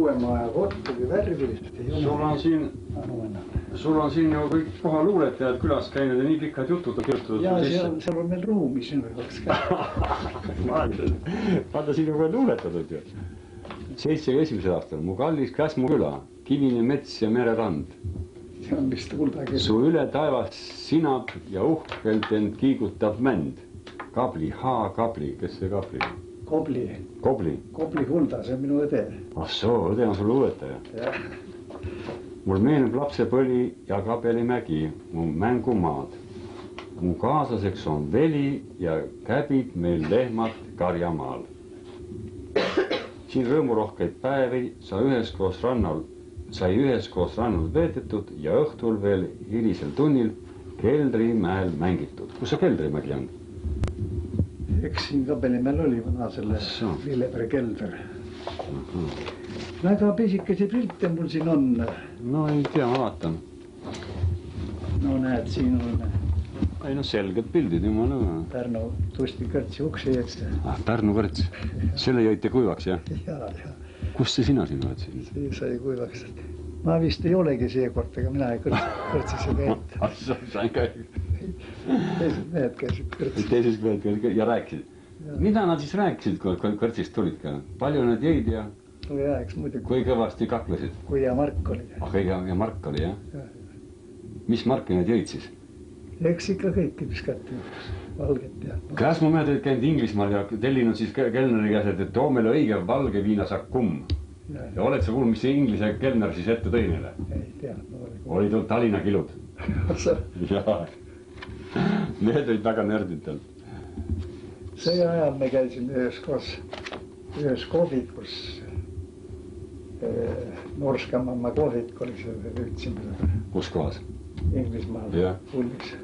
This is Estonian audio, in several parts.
uuema aja koht oli värvilist. Sul on siin ju kõik kohaluuletajad külas käinud ja nii pikad jutud on kirjutatud. Ja seal on meil ruumi sinu jaoks käinud. Vaata sinu ka luuletatud ju. 71. aastal mu kallis Käsmu küla, kivine mets ja mererand. See on vist kuldakirja. Su üle taevas sinab ja uhkelt end kiigutab mänd. Kabli, Kabli, kes see Kabli? Kobli. Kobli Hulda, see on minu õde. Ah soo, õde on sul luuletaja. Jah. Mul meenub lapsepõli ja Kabelimägi, mu mängumaad. Mu kaaslaseks on veli ja käbid meil lehmad karjamaal. Siin rõõmurohkeid päevi sai üheskoos rannal veedetud ja õhtul veel hilisel tunnil Keldrimäel mängitud. Kus see Keldrimägi on? Eks siin Kabelimäel oli vana selle Lillebere kelder. Väga pisikesi pilte mul siin on. No ei tea, ma vaatan. No näed, siin on... Ei no selged pildid, jumala. Pärnu Tusti kõrtsi ukse ees. Pärnu kõrts. Selle jäite kuivaks, jah? Jaa. Kust see sina siin oled siin? See sai kuivaks. Ma vist ei olegi seekord, aga mina ei kõrtsis ei käinud. Sain käinud. Teised mehed käisid kõrtsis. Teised mehed käisid ja rääkisid. Mida nad siis rääkisid, kui kõrtsist tulid ka? Palju nad jäid ja... Ja, eks muidugi. Kui kõvasti kaklesid? Kui ja Mark oli. Ja Mark oli, jah? Mis Marki need jõid siis? Eks ikka kõiki piskati valget ja... Käsmu mehed olid käinud Inglismaal ja tellinud siis kelneri käes, et too meile õige valge viinasakkumm. Ja oled sa kuulnud, mis see inglise kelner siis ette tõi neile? Ei tea. Oli tulnud Tallinna kilud. Jaa. Need olid väga nerdid. See ajal me käisime ühes kohvikus. Norskamamma kohvik oli see ühtsime. Kus kohas? Inglismaal Hullis.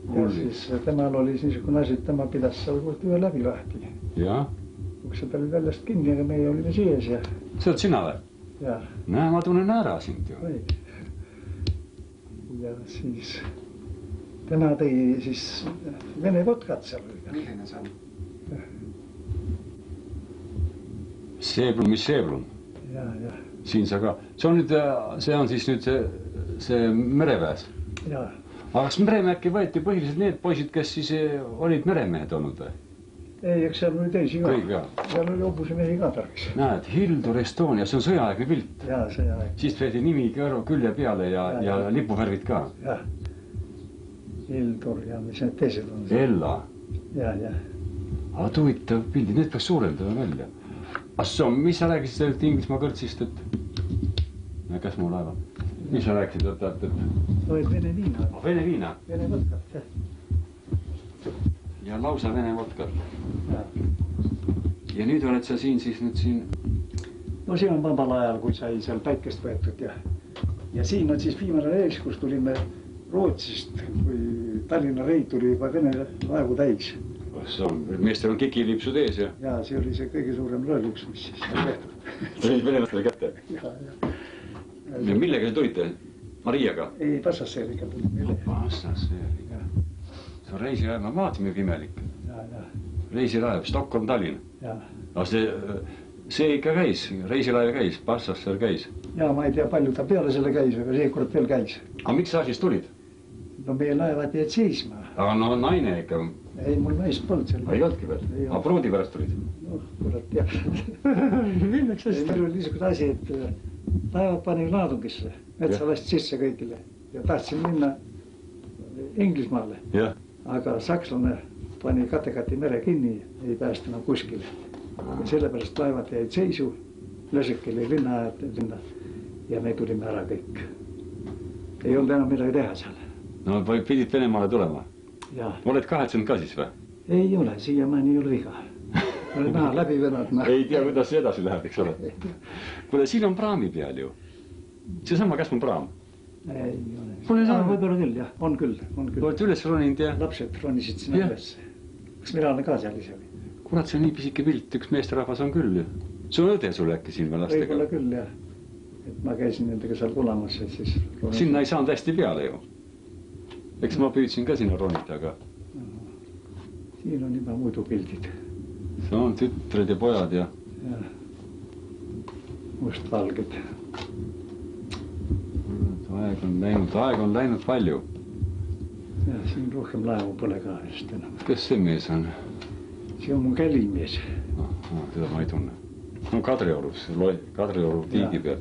Ja siis temal oli niisugune asi, et tema pidas seal ühe läbi lahti. Ja? Uksed oli väljast kinni, aga meie olime sees ja... See oled sina või? Jah. Näe, ma tunnen ära sind ju. Ja siis... Tema tõi siis vene vodkat seal. Milline see on? Seeblum, mis seeblum? Ja. Siin sa ka. See on siis nüüd see mereväes? Jaa. Aga kas meremäki võeti põhiliselt need poisid, kes siis olid meremehed olnud või? Ei, eks seal oli teisi ka. Kõik ka? Seal oli hobuse mehi ka tarvis. Näed, Hildur Estonia, see on sõjaaegne pilt. Jaa, sõjaaegne. Siis veedi nimi külje peale ja lipuvärvid ka. Jah. Hildur ja mis need teised on? Ella. Ja. Aga huvitav pildid, need peaks suurendada välja. Assoo, mis sa rääkisid sellest Inglismaa kõrtsist, et... Käs mu laeva. Mis sa rääkisid, et... Oled vene viina. Vene viina? Vene vodkat, jah. Ja lausa vene vodkat. Ja nüüd oled sa siin siis nüüd siin... No see on vabal ajal, kui sai seal päikest võetud ja siin on siis viimane reis, kus tulime Rootsist, kui Tallinna rei tuli juba vene laevu täis. Meestel on kikiliipsud ees ja... Jaa, see oli see kõige suurem rõõluks, mis siis on tehtud. Olid venemastele kätte? Jaa. Ja millega te tulite? Mariaga? Ei, Passasseeriga tulime. Passasseeriga. See on reisilaev, ma vaatame imelik. Jaa. Reisilaev, Stockholm-Tallinn. Jaa. See ikka käis, reisilaev käis, Passasseer käis. Jaa, ma ei tea, palju ta peale selle käis, aga seekord veel käis. Aga miks sa siis tulid? No meie laevad jäid seisma. Aga no naine ikka... Ei, mul naist polnud seal. Ei olnudki veel? Aga pruudi pärast tulid? Noh, kurat, jah. Milleks asi? Meil oli niisugune asi, et laevad pani laadungisse, metsalast sisse kõigile ja tahtsin minna Inglismaale. Aga sakslane pani Kattegati mere kinni, ei pääst enam kuskile. Ja sellepärast laevad jäid seisu, löösekil ei linna ja me tulime ära kõik. Ei olnud enam midagi teha seal. No pidid Venemaale tulema? Oled kahetsenud ka siis või? Ei ole, siiamaani ei ole viga. Olen näha läbi venad. Ei tea, kuidas see edasi läheb, eks ole. Kuule, siin on praami peal ju. Seesama Käsmu praam. Ei ole. Võib-olla küll, jah. On küll. Oled üles roninud ja... Lapsed ronisid sinna üles. Kas mina olen ka seal ise või? Kurat, see on nii pisike pilt, üks meesterahvas on küll ju. See on õde sul äkki siin veel lastega? Võib-olla küll, jah. Et ma käisin nendega seal kulamas, et siis... Sinna ei saanud hästi peale ju. Eks ma püüdsin ka sinna ronida, aga... Siin on juba muidu pildid. See on tütred ja pojad ja... mustvalged. Aeg on läinud palju. Ja siin rohkem laevu pole ka vist enam. Kes see mees on? See on mu kälimees. Teda ma ei tunne. No Kadrioru tiigi peal.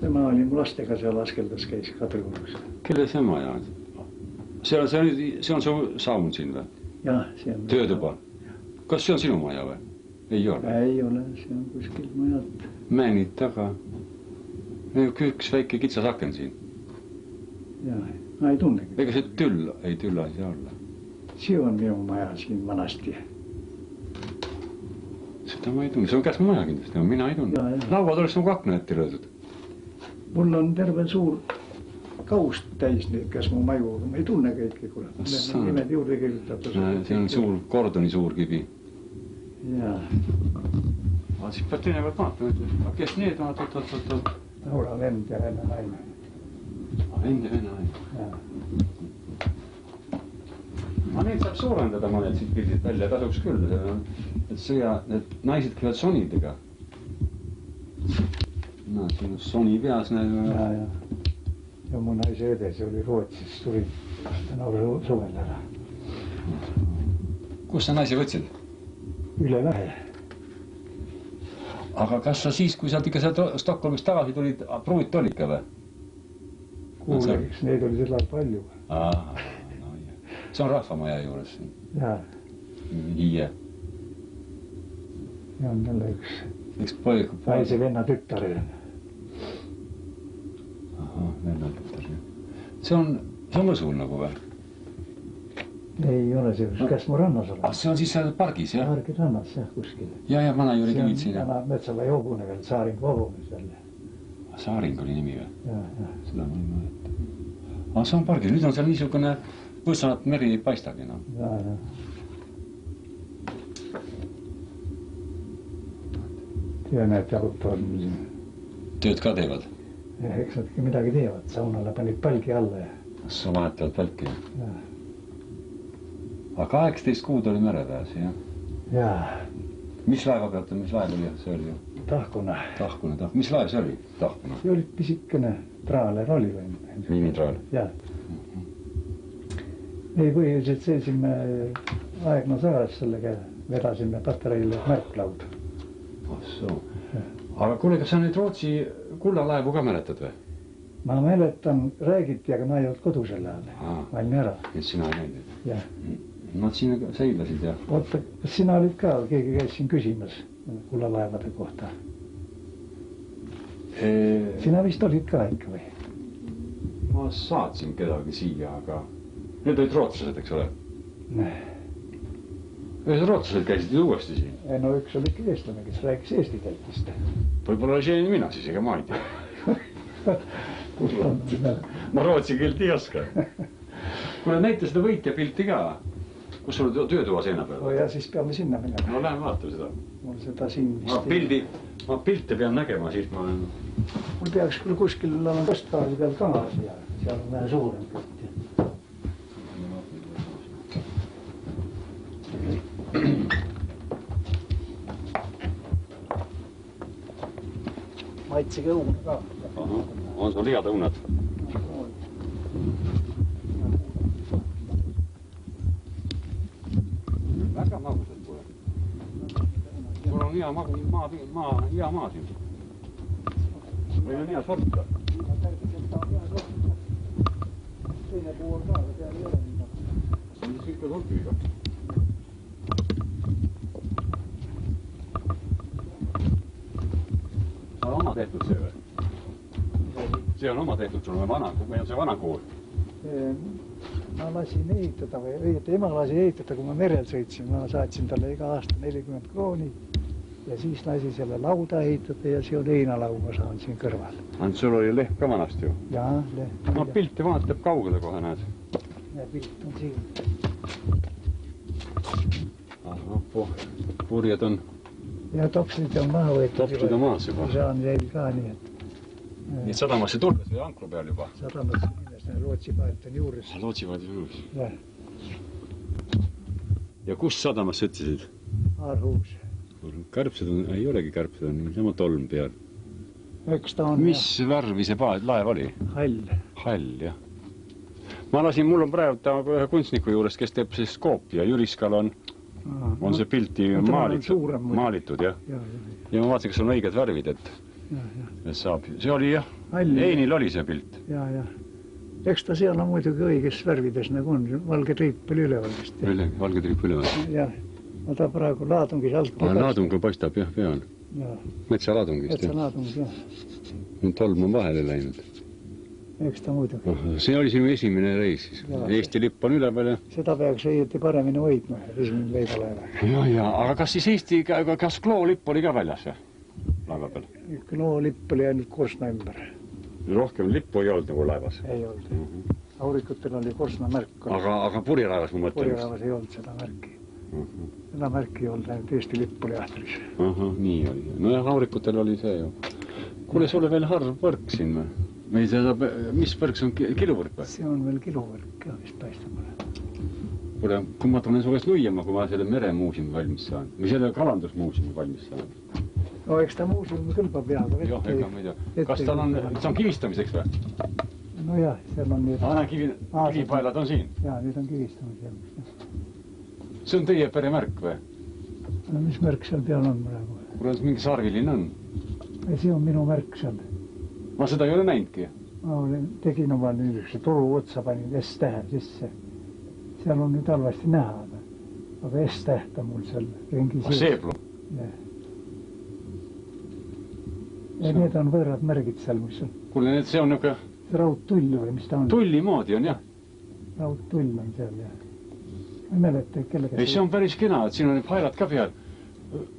Tema oli mu lastega seal askeldas, käis Kadriorus. Kelle see maja on? See on su saun siin või? Jah, see on. Töötuba? Kas see on sinu maja või? Ei ole? Ei ole, see on kuskil mujalt. Määnid taga. Üks väike kitsas aken siin. Jah, ma ei tunne. Ega see tülla ei saa olla. See on minu maja siin vanasti. Seda ma ei tunne, see on käsmu maja kindlasti, mina ei tunne. Lauad oleks nagu akna ette löödud. Mul on terve suur kaust täis neid käsmu maju, aga ma ei tunne kõiki, kurat. Nimed juurde kirjutatud. See on suur, kordoni suur kivi. Jaa. Aga siis pead teinevalt vaatama, kes need on, oot. Laura vend ja vene naine. Vend ja vene naine. Jaa. Aga neid saab suurendada mõned siit pildid välja, tasuks küll. Need naised käivad sonidega. No, siin on soni peas. Jaa. Ja mu naise õde, see oli Rootsis, tuli täna suvel ära. Kus sa naise võtsid? Üle vähe. Aga kas sa siis, kui sa ikka sealt Stockholmist tagasi tulid, pruut oli ikka või? Kuuleks, neid oli seda palju. See on rahvamaja juures. Jaa. Hiie. Ja on jälle üks naise venna tütar. Ahah, venna tütar. See on Võsul nagu või? Ei ole see, kes mu rannas ole. See on siis seal pargis, jah? Pargi rannas, jah, kuskil. Ja, Vanajuuri kivid siin. See on Metsala hobune veel, Saaringu hobune seal. Saaring oli nimi või? Jah. Seda ma ei mõelda. Aga see on pargis, nüüd on seal niisugune võssanat meri ei paistagi, noh. Jah. Ja need jalutavad mul siin. Tööd ka teevad? Eks nad midagi teevad, saunale panid palgi alla ja... Kas sa vahetavad palki? Jah. Aga 18 kuud oli mereväes, jah? Jaa. Mis laeva pealt on, mis laev oli? See oli ju? Tahkuna. Mis laev see oli? Tahkuna? See oli pisikene traaler oli või? Miinitraal? Jah. Ei põhiliselt seisime Aegna saares sellega, vedasime patareile märklaud. Soo. Aga kuule, kas sa neid Rootsi kullalaevu ka mäletad või? Ma mäletan, räägiti, aga ma ei olnud kodu selle ajal. Ma olin ära. Et sina ei näinud? Jah. Nad siin seilasid, jah? Oota, kas sina olid ka, keegi käis siin küsimas kullalaevade kohta? Sina vist olid ka ikka või? Ma saatsin kedagi siia, aga... Need olid rootslased, eks ole? Ühes rootslased käisid uuesti siin? No üks oli ikka eestlane, kes rääkis eesti keeltist. Võib-olla see mina siis, ega ma ei tea. Ma rootsi keelt ei oska. Kuule, näita seda võitjapilti ka. Kus sul töötuva seina peal? Ja siis peame sinna minema. No lähen vaatame seda. Mul seda siin vist... Ma pilte pean nägema, siis ma olen... Mul peaks küll kuskil olen postkaardi peal ka ja seal on vähe suurem pilt. Maitsige õune ka. On sul head õunad? Väga magusad pole. Sul on hea maa siin. Või on hea sorta. Teine puu on ka, aga seal ei ole nii. See on ikka sortiga. Oma tehtud see või? See on oma tehtud sul või meil on see vana kool? Ma lasin ehitada või õieti ema lasi ehitada, kui ma merel sõitsin. Ma saatsin talle iga aasta 40 krooni ja siis lasi selle lauda ehitada ja see on heinalau, ma saan siin kõrval. Ant sul oli leht ka vanast ju? Jaa, leht. Ma pilti vaatab kaugele kohe näed. Ja pilt on siin. Purjed on... Ja topsid on maha võetud. Topsid on maas juba. Saan jäil ka nii, et... Nii et sadamasse tulles või ankru peal juba? Sadamasse minnes, Lootsipaat on juures. Lootsipaat on juures? Jah. Ja kus sadamasse ütlesid? Aarhuus. Kärbsed on, ei olegi kärbsed, on niisama tolm peal. Eks ta on. Mis värvi see laev oli? Hall. Hall, jah. Ma lasin, mul on praegu ühe kunstniku juures, kes teeb siis koopi ja Jüriskal on see pilti maalitud, jah. Ja ma vaatasin, kas on õiged värvid, et saab. See oli, jah. Einil oli see pilt. Ja. Eks ta seal on muidugi õiges värvides nagu on. Valge triip oli üleval vist. Valge triip üleval. Jah. Ta praegu laadungis alt. Laadung paistab, jah, peal. Metsalaadungist, jah. Metsalaadungis, jah. Tolm on vahele läinud. Eks ta muidugi. See oli sinu esimene reis. Eesti lipp on üleval, jah. Seda peaks õieti paremini hoidma, esimene leibalaeva. Ja, aga kas siis Eesti, kas kloolipp oli ka väljas, jah? Laeva peal? Kloolipp oli ainult korsna ümber. Rohkem lippu ei olnud nagu laevas? Ei olnud. Aurikutel oli korsna märk. Aga purjelaevas ma mõtlen? Purjelaevas ei olnud seda märki. Seda märki ei olnud, ainult Eesti lipp oli ahtris. Nii oli. No jah, aurikutel oli see ju. Kuule, sulle veel harv võrk siin või? Mis võrk see on? Kiluvõrk või? See on veel kiluvõrk, jah, vist paistab mulle. Kuule, kui ma tulen su käest nuiema, kui ma selle meremuuseumi valmis saan. Või selle kalandusmuuseumi valmis saan. No eks ta muuseumi kõlbab peaga. Jah, ega ma ei tea. Kas ta on kivistamiseks või? No jah, seal on nii. Kivipaelad on siin? Jaa, nüüd on kivistamiseks. See on teie peremärk või? No mis märk seal peal on praegu? Kuule, mingi sarviline on? See on minu märk seal. Ma seda ei ole näinudki. Ma tegin oma niisuguse toru otsa, panin S-tähe sisse. Seal on nüüd halvasti näha. Aga S-täht on mul seal ringi sees. Seeblu? Jah. Ja need on võõrad märgid seal, mis on. Kuule, see on niuke... Raudtull või mis ta on? Tulli moodi on, jah. Raudtull on seal, jah. Ma ei mäleta, kellega... Ei, see on päris kena, et siin on paelad ka peal.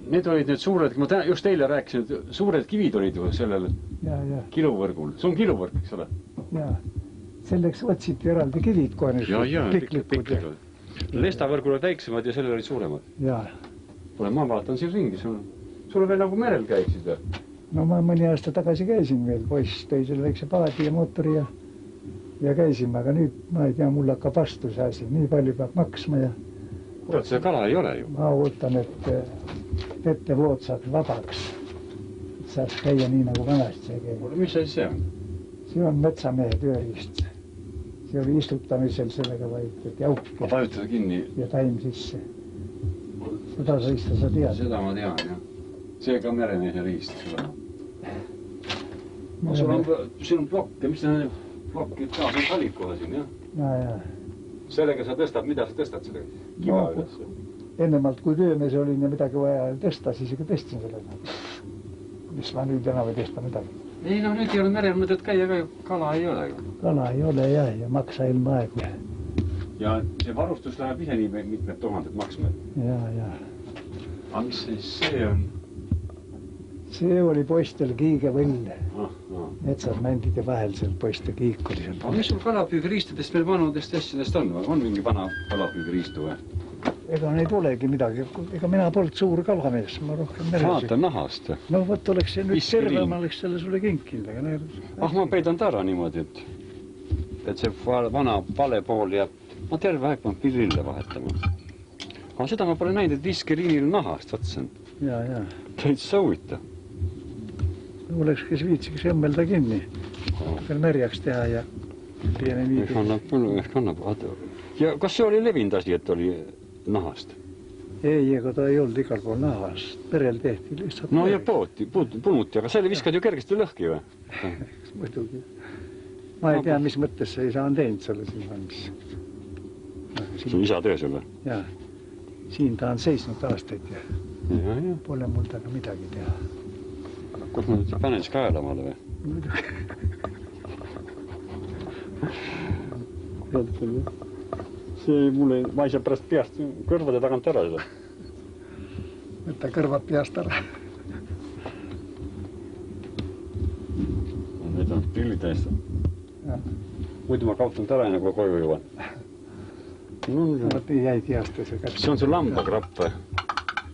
Need olid need suured, ma just eile rääkisin, et suured kivid olid ju sellel kiluvõrgul. See on kiluvõrg, eks ole? Jaa. Selleks otsiti eraldi kivid kohe. Jaa, piklikud. Lestavõrgul olid väiksemad ja sellel olid suuremad. Jaa. Kuule, ma vaatan siin ringi. Sulle veel nagu merel käiksid või? No ma mõni aasta tagasi käisin veel, poiss tõi selle väikse paadi ja mootori ja käisime, aga nüüd ma ei tea, mul hakkab vastu see asi, nii palju peab maksma ja... Tead, see kala ei ole ju. Ma ootan, et ettevood saaks vabaks, et saaks käia nii nagu vanasti see käib. Mis asi see on? See on metsamehe tööriist. See oli istutamisel sellega vaid, et jauk ja vajutada kinni ja taim sisse. Seda sa ista, sa tead. Seda ma tean, jah. See ka meremehe riist, seda. Sul on plokk ja mis see on plokkid ka, see on valikuha siin, jah? Jaa. Sellega sa tõstad, mida sa tõstad seda kiva üles? Ennemalt kui töömees olin ja midagi vaja tõsta, siis ikka tõstin sellega. Mis ma nüüd enam ei tõsta midagi. Ei, no nüüd ei ole merel mõtet käia ka, kala ei ole. Kala ei ole, jah, ja maksa ilma aegu. Ja see varustus läheb ise nii mitmed tuhanded maksma. Jaa. Aga mis see on? See oli poistel kiigevõll. Metsad mändide vahel seal poiste kiik oli seal. Aga mis sul kalapüügiriistadest veel vanudest asjadest on? On mingi vana kalapüügiriistu või? Ega neid olegi midagi. Ega mina polnud suur kalamees. Ma rohkem meres. Vaata nahast. No võt oleks see nüüd terve, ma oleks selle sulle kinkinud. Ma peidan ta ära niimoodi, et see vana pale pool jääb. Ma terve aeg pean pirille vahetama. Aga seda ma pole näinud, et viskeriinil nahast võtsen. Jaa. Täitsa huvitav. Oleks, kes viitsiks õmmelda kinni. Veel märjaks teha ja piene viidi. Kannab. Ja kas see oli levinud asi, et oli nahast? Ei, ega ta ei olnud igal pool nahast. Perel tehti lihtsalt... No ja punuti, aga selle viskad ju kergesti lõhki või? Muidugi. Ma ei tea, mis mõttes see isa on teinud selle siin valmis. Su isa töö sulle? Jaa. Siin ta on seisnud aastaid ja pole mul taga midagi teha. Kus ma nüüd panen siis kaelamale või? See mulle, ma ei saa pärast peast kõrvade tagant ära seda. Võtta kõrvad peast ära. Need on prillid täiesti. Muidu ma kaotan ära, enne kui koju jõuan. Nii jäid heast. See on su lambakrapp või?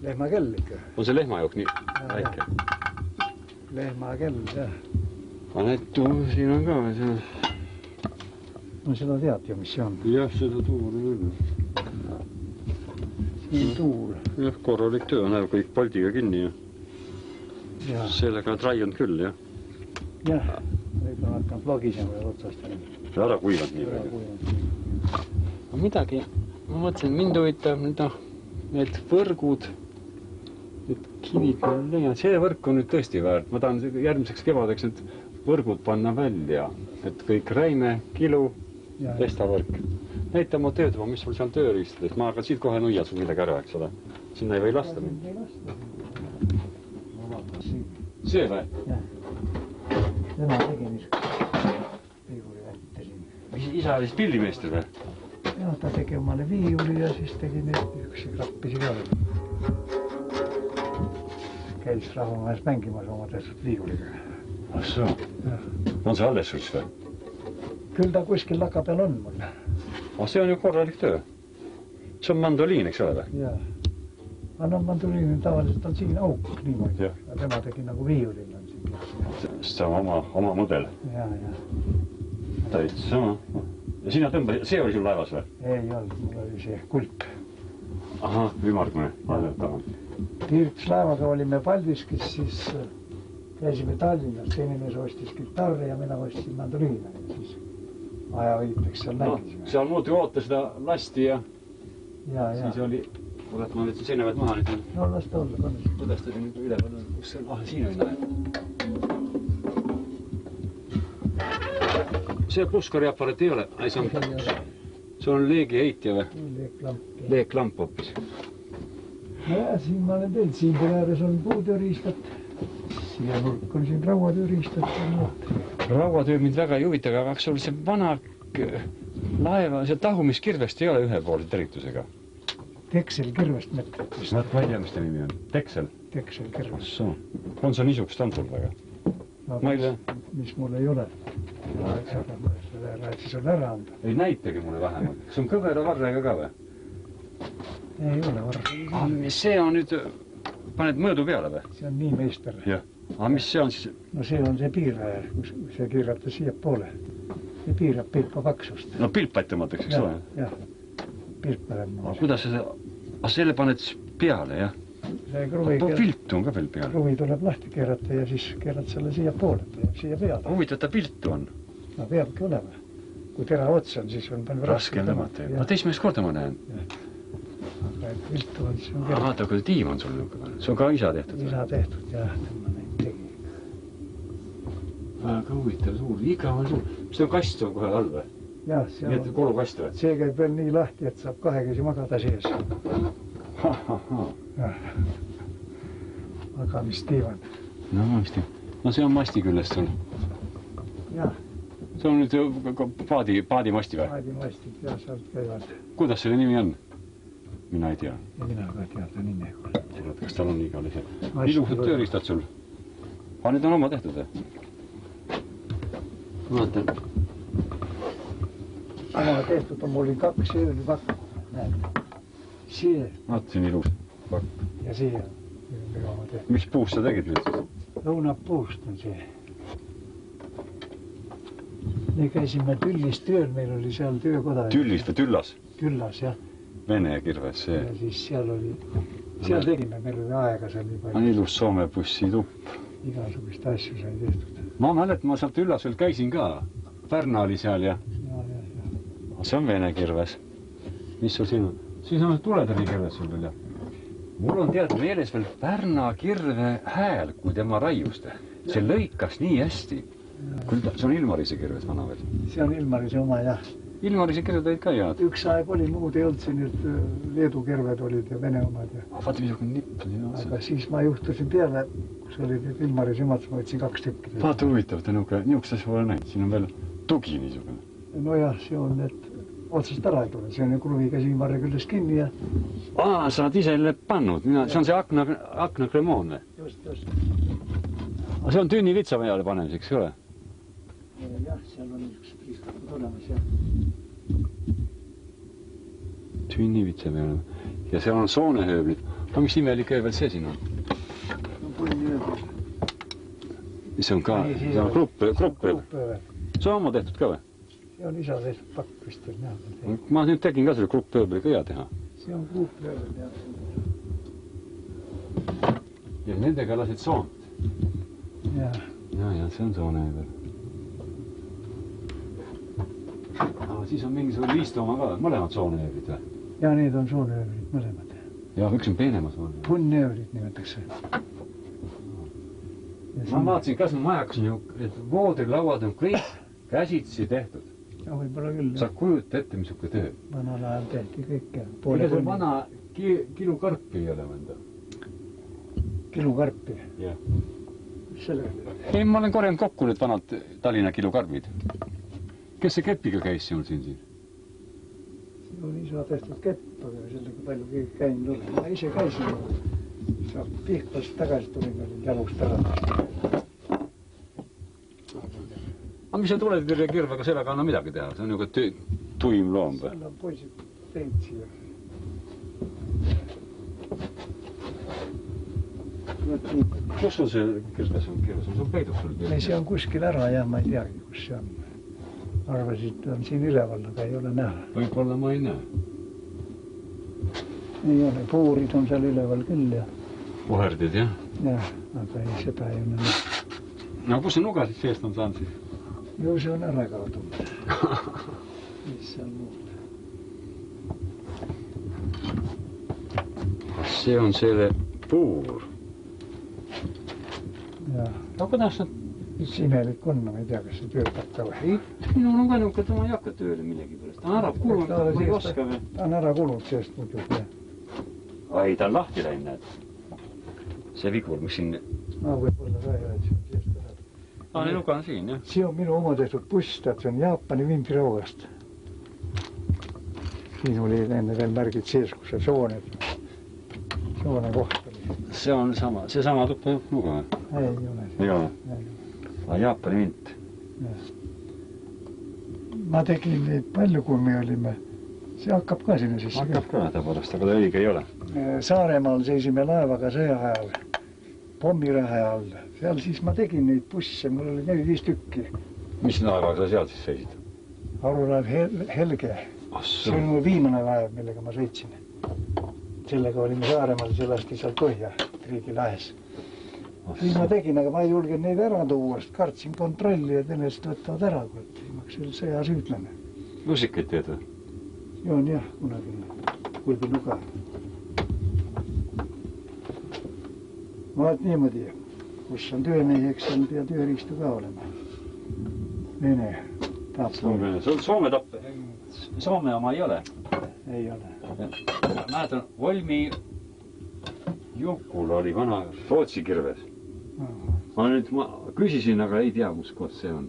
Lehmakell ikka. On see lehmajook nii väike? Lehmakell, jah. Aga need siin on ka või? No seda tead ju, mis see on. Jah, seda tuur ei ole. Siin tuur. Jah, korralik töö, näeb kõik poldiga kinni ja sellega on raiunud küll, jah. Jah, nüüd on hakanud logisema ja otsast. Ära kuivanud nii palju. Midagi, ma mõtlesin, mind huvitab need võrgud, need kivid, see võrk on nüüd tõesti väärt. Ma tahan järgmiseks kevadeks need võrgud panna välja, et kõik Räime, Kilu, testavõrk. Näita mu töötuba, mis sul seal tööriistades. Ma hakkan siit kohe nuia sul midagi ära, eks ole. Sinna ei või lasta mind. See või? Jah. Tema tegi niisugune viiuli väite siin. Mis isa oli siis pillimeester või? Jah, ta tegi omale viiuli ja siis tegi niisuguse krappisi ka. Käis Rahumäes mängimas oma tehtud viiuliga. Ah soo. On see alles sul või? Küll ta kuskil laka peal on mul. Ah, see on ju korralik töö. See on mandoliin, eks ole või? Jaa. Aga mandoliin tavaliselt on siin auk niimoodi. Ja tema tegi nagu viiulil on siin. See on oma mudel. Jaa. Täitsa sama. Ja sina tõmbasid, see oli sul laevas või? Ei olnud, mul oli see kulp. Ahah, ümargune. Tiirtuslaevaga olime Paldiskis, siis käisime Tallinnas. Teine mees ostis kitarri ja mina ostsin mandoliina. Ja siis ajaviiteks seal nägisime. Seal muutu oota seda lasti ja siis oli... Kurat, ma võtsin seinevad maha nüüd. No las ta olla, kannast. Kuidas ta oli nüüd üleval? Kus see on? Ah, siin oli näe. See pluskariaparaat ei ole? See on leegi heitja või? Leeklamp hoopis. No jah, siin ma olen teinud. Siin ääres on puutööriistat. Siia nurk on siin rauatööriistat. Rauatöö mind väga ei huvita, aga kas sul see vana laeva, see tahumiskirvest ei ole ühepoolse teritusega? Teksel kirvest mõtled. Ma ei tea, mis ta nimi on. Teksel? Teksel kirvest. On see niisugust antul väga? Ma ei tea. Mis mul ei ole. Siis on ära anda. Ei näitagi mulle vähemalt. See on kõvera varrega ka või? Ei ole varrega. Mis see on nüüd? Paned mõõdu peale või? See on nii meister. Jah. Aga mis see on siis? No see on see piiraja, kus see kiirata siia poole. See piirab pilpa paksust. No pilpaid tõmmatakse, eks ole? Jah. Pilpa lämma. Aga kuidas see... selle paned peale, jah? Piltu on ka veel peale. Kruvi tuleb lahti keerata ja siis keerad selle siia poole. Siia peale. Huvitav, ta piltu on? No peabki olema. Kui tera ots on, siis on palju raske tõmmata. No teismeest korda ma näen. Aga piltu on, siis on keerata. Vaata, kui tiim on sul niisugune. See on ka isa tehtud? Isa tehtud, jah. Tema neid tegi. Väga huvitav, suur. Iga on suur. Mis see on kast on kohe all või? Jah, nii et kolukast või? See käib veel nii lahti, et saab kahekesi magada sees. Aga mis tiivad? No mis tiivad? No see on masti küljest sul. Jah. See on nüüd paadimasti või? Paadimastid, jah, sealt käivad. Kuidas selle nimi on? Mina ei tea. Ja mina ka teada nimi. Kas tal on igal ise? Ilusad tööriistad sul. Aga need on oma tehtud või? Vaatan. Oma tehtud on mul 2 öölipakku. Näed. Siia. Vaata, see on ilus pakk. Ja siia. Mis puust sa tegid nüüd siis? Lõunapuust on see. Me käisime Tüllis tööl, meil oli seal töökoda. Tüllis või Tüllas? Tüllas, jah. Vene kirves, see. Ja siis seal oli, seal tegime, meil oli aega seal nii palju. On ilus Soome bussitupp. Igasugust asju sai tehtud. Ma mälet, ma seal Tüllas veel käisin ka. Pärna oli seal ja... See on vene kirves. Mis sul siin on? Siis on tuletõri kirves sul veel, jah. Mul on tead meeles veel Pärna kirve hääl, kui tema raiuste. See lõikas nii hästi. See on Ilmarise kirves vana veel. See on Ilmarise oma, jah. Ilmarise kirved olid ka head. Üks aeg oli, muud ei olnud siin, nüüd Leedu kirved olid ja Vene omad. Vaata, missugune nipp. Aga siis ma juhtusin peale, kus olid Ilmarise omad, ma võtsin 2 tükki. Vaata huvitav, ta niisugust asja pole näinud. Siin on veel tugi niisugune. No jah, see on, et otsast ära ei tule. See on ju kruviga siin varre küljest kinni ja... sa oled ise pannud. See on see aknakremoon või? Just. Aga see on tünni vitsa peale panemiseks, ei ole? Jah, seal on niisugused riistakud olemas, jah. Tünni vitsa peale. Ja seal on soonehööblid. Aga mis imelik ööbel see siin on? No punnihööblid. See on ka... See on gruppööbel. See on oma tehtud ka või? See on isa tehtud pakk vist veel näha. Ma nüüd tegin ka selle gruppööbliga hea teha. See on gruppööbel, jah. Ja nendega lasid soont. Jah. Ja, see on Sooneöövel. Siis on mingisugune liistuoma ka, mõlemad Sooneöövelid või? Ja need on Sooneöövelid mõlemad. Ja, üks on peenema Sooneöövelid. Punnöövelid nimetakse. Ma vaatasin, kas ma majakas, et voodrilauad on kõik käsitsi tehtud. Ja võib-olla küll. Sa kujuta ette, missuke töö. Vanal ajal tehti kõike. Ega see vana kilukarpi ei ole mõnda? Kilukarpi? Jah. Mis selle? Ei, ma olen korjanud kokku need vanad Tallinna kilukarbid. Kes see kepiga käis sinul siin? See on isa tehtud kepp, aga sellega palju keegi käinud ole. Ma ise käisin. Sa Pihkvast tagasi tulin, olin jalust ära. Aga mis sa tuled kirvega sellega anna midagi teha? See on ju tuim loom või? Seal on poisid teinud siia. Kus sul see kirves on? See on peidus sul? Ei, see on kuskil ära ja ma ei teagi, kus see on. Arvasid, on siin üleval, aga ei ole näha. Võib-olla ma ei näe. Ei ole, puurid on seal üleval küll ja... Puherdid, jah? Jah, aga ei, seda ei ole näha. No kus see nuga siis seest on saanud siis? Ju see on ära kaotunud. Mis seal muud? Kas see on selle puur? Jah. No kuidas nad... Mis imelik on, ma ei tea, kas see töötab ka või? Minul on ka nõuke, et ma ei hakka tööle millegi pärast. Ta on ära kulunud, ma ei oska või? Ta on ära kulunud seest muidu. Ai, ta on lahti läinud, näed. See vigur, mis siin... No võib-olla ka jah, et see on seest ära. Nii nuka on siin, jah. See on minu oma tehtud buss, see on Jaapani vimpiraugast. Siin oli enne veel märgid sees, kus see soone koht oli. See on sama, see sama tuppa nuga või? Ei ole. Ei ole? Aga Jaapani vint. Ma tegin neid palju, kui me olime. See hakkab ka sinna sisse. Hakkab ka tõepoolest, aga ta õige ei ole. Saaremaal seisime laevaga sõja ajal, pommirahe all. Seal siis ma tegin neid busse, mul oli 4-5 tükki. Mis laevaga sa seal siis seisid? Arulaev Helge. See oli mu viimane laev, millega ma sõitsin. Sellega olime Saaremaal, see lasti seal põhja, Triigi lahes. Siis ma tegin, aga ma ei julge neid ära tuua, sest kartsin kontrolli ja tõenäoliselt võtavad ära, kui ma selle sõja süüdlane. Lusikaid teed või? Joon jah, kunagi kulbi nuga. Vaat niimoodi, kus on töömeheks olnud ja tööriistu ka olema. Vene tapp. Sul Soome tapp, Soome oma ei ole? Ei ole. Mäletan, Volmi Jukul oli vana Rootsi kirves. Ma nüüd küsisin, aga ei tea, kus koht see on.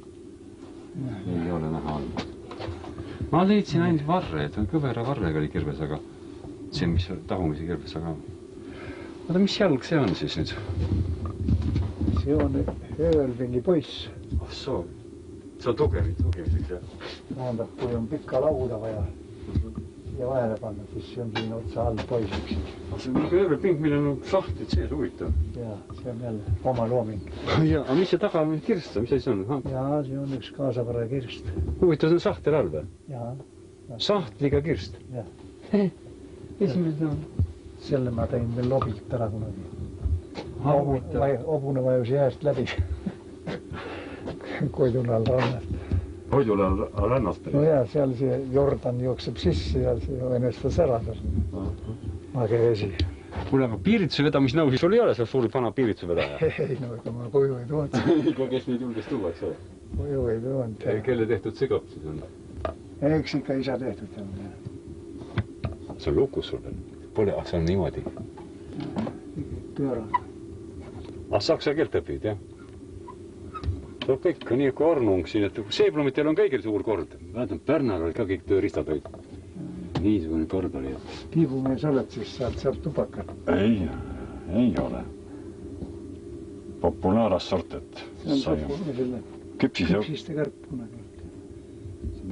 Ei ole näha olnud. Ma leidsin ainult varre, et on kõvera varrega oli kirves, aga see, mis tagumise kirves, aga... Oota, mis jalg see on siis nüüd? See on Öölvingi poiss. Oh, soo. See on tugemiseks, jah? Tähendab, kui on pikka lauda vaja ja vahele panna, siis see on siin otsa all poisiks. See on mingi öövelping, millel on sahtlid sees, huvitav. Jaa, see on jälle oma looming. Ja, aga mis see taga on kirst, mis asi see on? Jaa, see on üks kaasapärane kirst. Huvitav, see on sahtel all või? Jaa. Sahtliga kirst? Jah. Esimene on? Selle ma tõin veel lobilt ära kunagi. Hobune vajus jääst läbi. Koidulal rannast. Koidulal rannast? No jaa, seal see Jordan jookseb sisse ja see enestas ära seal. Mage vesi. Kuule, aga piirituse vedamise nõu, siis sul ei ole seal suuri vana piirituse vedaja? Ei, no ega ma koju ei toonud. Ikka, kes neid julges tuua, eks ole? Koju ei toonud. Kelle tehtud see kõpp siis on? Eks ikka isa tehtud on. See on lukus sul veel? Pole, see on niimoodi? Pöörad. Saksa keelt õpid, jah? See on kõik nii kui ornung siin, et Seeblumitel on kõigil suur kord. Mäletan, Pärnal oli ka kõik tööriistad olid. Niisugune kord oli. Tiibumees oled, siis saad tubakat? Ei ole. Populaaras sortet. See on selle küpsiste kärp kunagi.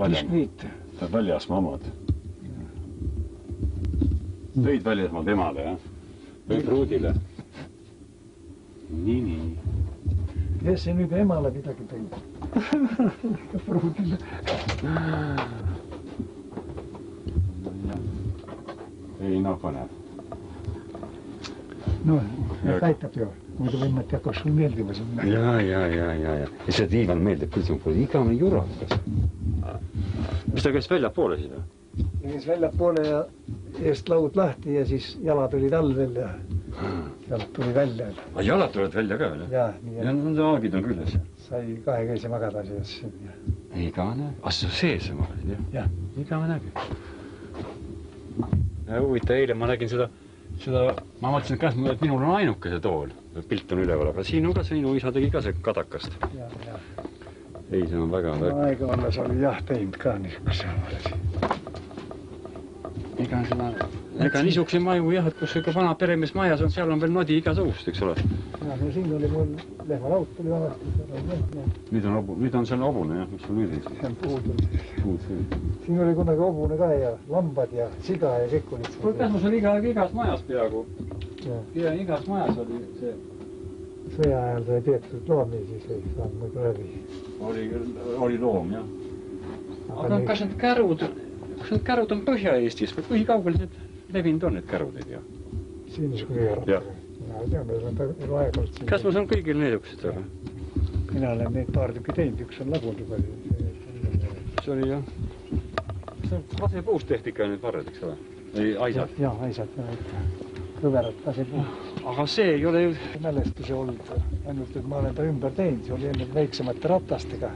Biskviit. Ta väljasmaa omad. Tõid väljasmaa temale, jah? Või pruudile? Nii. Kes see nüüd emale midagi tõid? Pruudile. Ei, no põnev. No, et aitab ju. Muidu võime teha, kas sul meeldima sinna. Ja. Ja see Ivan meeldib küll, see on pole igavene jurakas. Mis ta käis välja poole siis? Ta käis välja poole ja eest laud lahti ja siis jalad olid all veel ja jalad tuli välja. Jalad tulevad välja ka veel? Ja need aagid on külles. Sai kahekesi magada sees. Igavene. See sees magasid, jah? Jah. Igavene nägi. Huvita, eile ma nägin seda, ma mõtlesin, et minul on ainuke see tool. Pilt on üleval, aga sinu isa tegi ka see kadakast. Ja. Ei, see on väga... Aega olles oli jah teinud ka niisuguse. Ega niisuguse maju jah, et kus ikka vana peremees majas on, seal on veel nodi igasugust, eks ole? Ja, siin oli mul lehmalaut oli vanasti. Nüüd on seal hobune, jah, mis sul nüüd see on puud. Siin oli kunagi hobune ka ja lambad ja siga ja kõik olid. Kas mul oli igas majas peaaegu? Igas majas oli see... Sõja ajal sai peetud loomi, siis ei saanud muidu läbi. Oli loom, jah. Aga kas need kärud on Põhja-Eestis või kui kaugel need levinud on, need kärud, ei tea? Siin niisugune kõigerat. Jah. Ja tean, meil on aeg-aegalt siin. Kas mul on kõigil needukesed, aga? Mina olen neid paar tükki teinud, üks on lagunud juba. See oli, jah. Kasepuust tehti ikka need varred, eks ole? Ei, aisad? Jah, aisad. Kõverat kasepuust. Aga see ei ole ju... Mälestuse olnud, ainult et ma olen ta ümber teinud, see oli enne väiksemate ratastega.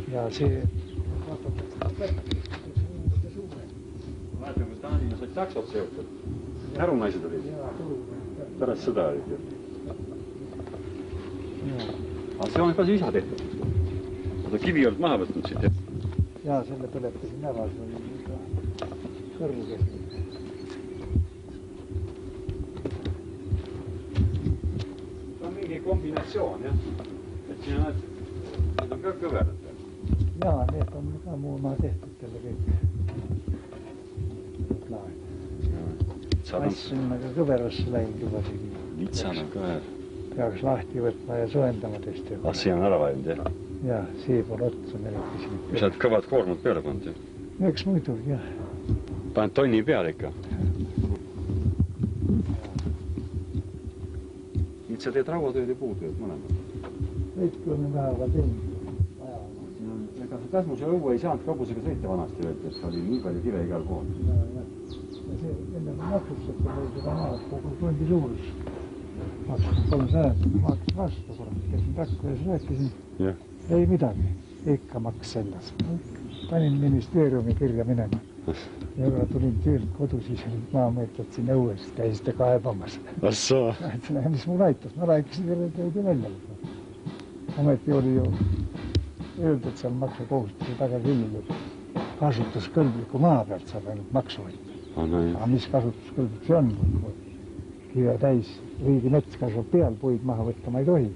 Ja see... Mäletan, kui Taanina said taksot seotud. Kärunaised olid. Pärast sõda olid ju. Aga see on ka see isa tehtud. Oota, kivi olnud maha võtnud siit, jah? Jaa, selle põletasin ära, see oli ikka kõrvu kehtiv. See on mingi kombinatsioon, jah? Et siin on, need on ka kõverad. Jaa, need on ka muu maa tehtud tälle kõik. Assin aga kõverasse läinud juba siin. Vitsad on kõver. Peaks lahti võtma ja soendama tõesti. See on ära vajunud, jah? Jaa, see pole otsa menetisin. Sa oled kõvad koormud peale pannud, jah? Eks muidu, jah. Paned tonni peale ikka? Nüüd sa teed rauatööd ja puutööd mõlemad? Veidki olen vähega teinud. Ega see Käsmuse õue ei saanud kabusega sõita vanasti öelda, et oli nii palju kive igal pool. Enne kui maksustab, oli seda maad kogu tundi suurus. Maksus 300, maksus vastu, käisin Rakveres, rääkisin. Ei midagi, ikka maks selles. Panin ministeeriumi kirja minema. Ja kui tulin töölt kodu, siis olid maamõõtjad siin õues, käisite kaebamas. Assoo. Mis mul aitas, ma rääkisin teile, et ei välja. Ometi oli ju öeldud seal maksukohustuse taga küll, et kasutuskõlbliku maa pealt saab ainult maksu võtta. Aga mis kasutuskõlblik see on? Kive täis, riigimets kasvab peal, puid maha võtta ma ei tohi.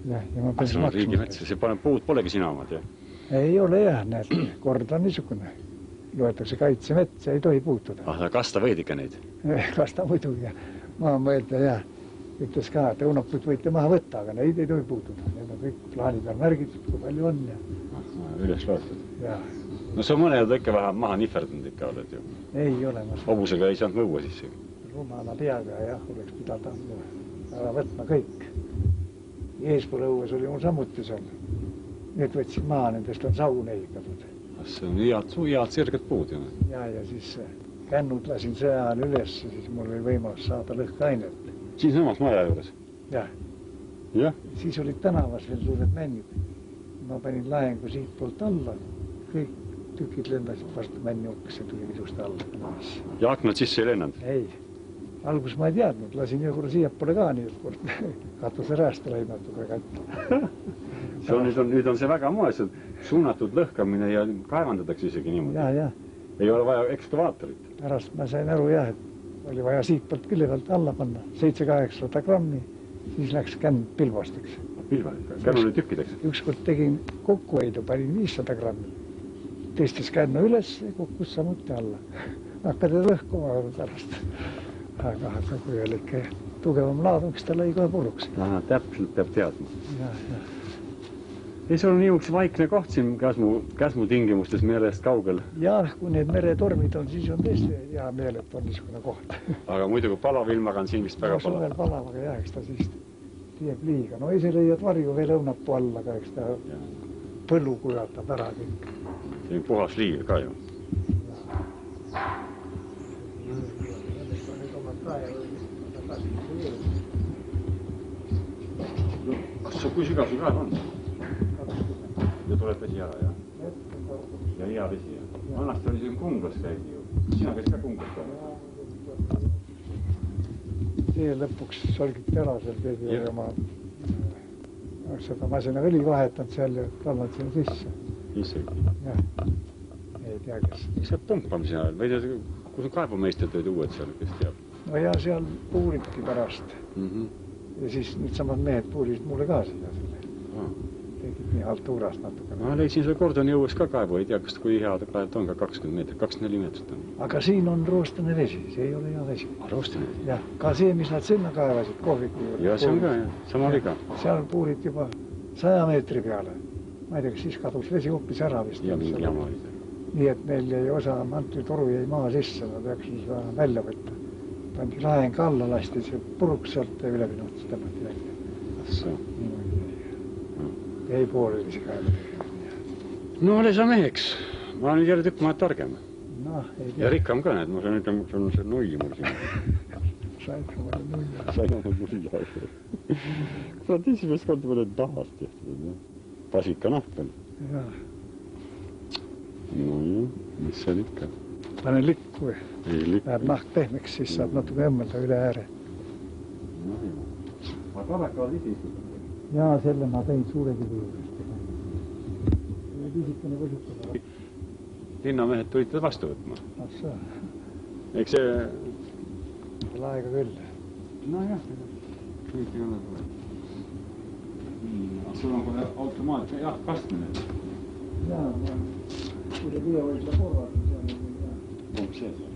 See on riigimets, see puud polegi sina omad, jah? Ei ole jah, näed, kord on niisugune. Loetakse kaitsemets ja ei tohi puutuda. Kas ta võid ikka neid? Kas ta muidugi, jah. Ma mõelda, jah. Ütles ka, et õunapud võite maha võtta, aga neid ei tohi puutuda. Need on kõik plaani peal märgitud, kui palju on. Üles loetud. Jah. No see on mõned ikka vähe maha nihverdanud ikka oled ju. Ei ole. Hobusega ei saanud mõua sisse. Rumala peaga, jah, oleks pidada ära võtma kõik. Eespool õues oli mul samuti seal. Need võtsin maha, nendest on saun ehitatud. See on head sirged puud ju. Ja siis kännud lasin sõja ajal üles, siis mul oli võimalus saada lõhkainet. Siin samas maja juures? Jah. Jah? Siis olid tänavas veel suured männid. Ma panin laengu siit poolt alla. Kõik tükid lendasid vastu männiuks ja tuli ilusti alla. Ja aknad sisse ei lennanud? Ei. Algus ma ei teadnud. Lasin jõuda siiapoole ka nii, et kord katuse räästa lõimatud väga ette. Nüüd on see väga moes, et suunatud lõhkamine ja kaevandatakse isegi niimoodi. Ja. Ei ole vaja ekskavaatorit. Pärast ma sain aru jah, et oli vaja siit poolt külje pealt alla panna, 700-800 grammi, siis läks känn pilvasteks. Känn oli tükkideks? Ükskord tegin kokkuhoidu, panin 500 grammi. Tõstis kännu üles ja kukkus samuti alla. Hakkad lõhkuma pärast. Aga kui oli ikka tugevam laadung, siis ta lõi kohe puruks. Täpselt peab teadma. Ei, sul on nii üks vaikne koht siin käsmu tingimustes merest kaugel. Jah, kui need meretormid on, siis on tõesti hea meel, et on niisugune koht. Aga muidu kui palavilmaga on siin vist väga palav. Suvel palavaga jah, eks ta siis teeb liiga. No ise leiad varju veel õunapuu alla, aga eks ta põllu kujatab ära kõik. See on puhas liiv ka ju. Kas kui sügav su kaev on? Ja tuleb vesi ära, jah? Ja hea vesi, jah? Vanasti oli siin Kunglas käidi ju. Sina käis ka Kunglas ka? See lõpuks solgiti ära seal keegi ja ma seda masina õli vahetanud seal ja tallad sinna sisse. Isegi? Jah. Ei tea, kes. Mis see pumpamise ajal? Või tea, kus on kaebumeistad olid uued seal, kes teab? No ja seal puuriti pärast. Ja siis nüüd samad mehed puurisid mulle ka siia selle. Tegid nii altuurast natuke. Ma leidsin selle Kordoni õues ka kaevu, ei tea, kas kui head kaevad on ka 20 meetrit, 24 meetrit on. Aga siin on roostane vesi, see ei ole hea vesi. Roostane vesi? Jah, ka see, mis nad sinna kaevasid, kohviku juurde. Ja see on ka, jah, sama oli ka. Seal puurid juba 100 meetri peale. Ma ei tea, kas siis kadus vesi hoopis ära vist. Ja mingi jama oli see. Nii, et neil jäi osa mantlitoru jäi maa sisse, nad peaks siis vähe välja võtta. Pandi laeng alla, lasti see puruks sealt ja ülevinutis tõmmati välja. Assoo. Ei poolelisi kaevad. No ole sa meheks. Ma olen jälle tükk maad targem. No, ei tea. Ja rikkam ka, et ma saan ütlema, sul on see nui mul siin. Said ka mulle nulla. Sain oma nulla. Kurat, esimest korda mõned nahast tehtud. Pasika nahk on. Jah. No jah, mis seal ikka? Pane likku. Ei likku. Läheb nahk pehmeks, siis saab natuke õmmelda üle ääre. No jah. Aga kalakavad ise istuda. Jaa, selle ma tein suure kivi juurest. Pisikene võsutada. Linnamehed tulid teda vastu võtma. Assoo. Eks see... Laega küll. No jah, kõik ei ole tule. Sul on kohe automaat, jah, kastmine. Jaa, kui te viia või seda korvad, seal on kõik jah. Kumb see seal?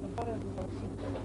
on parem, kui saaks siit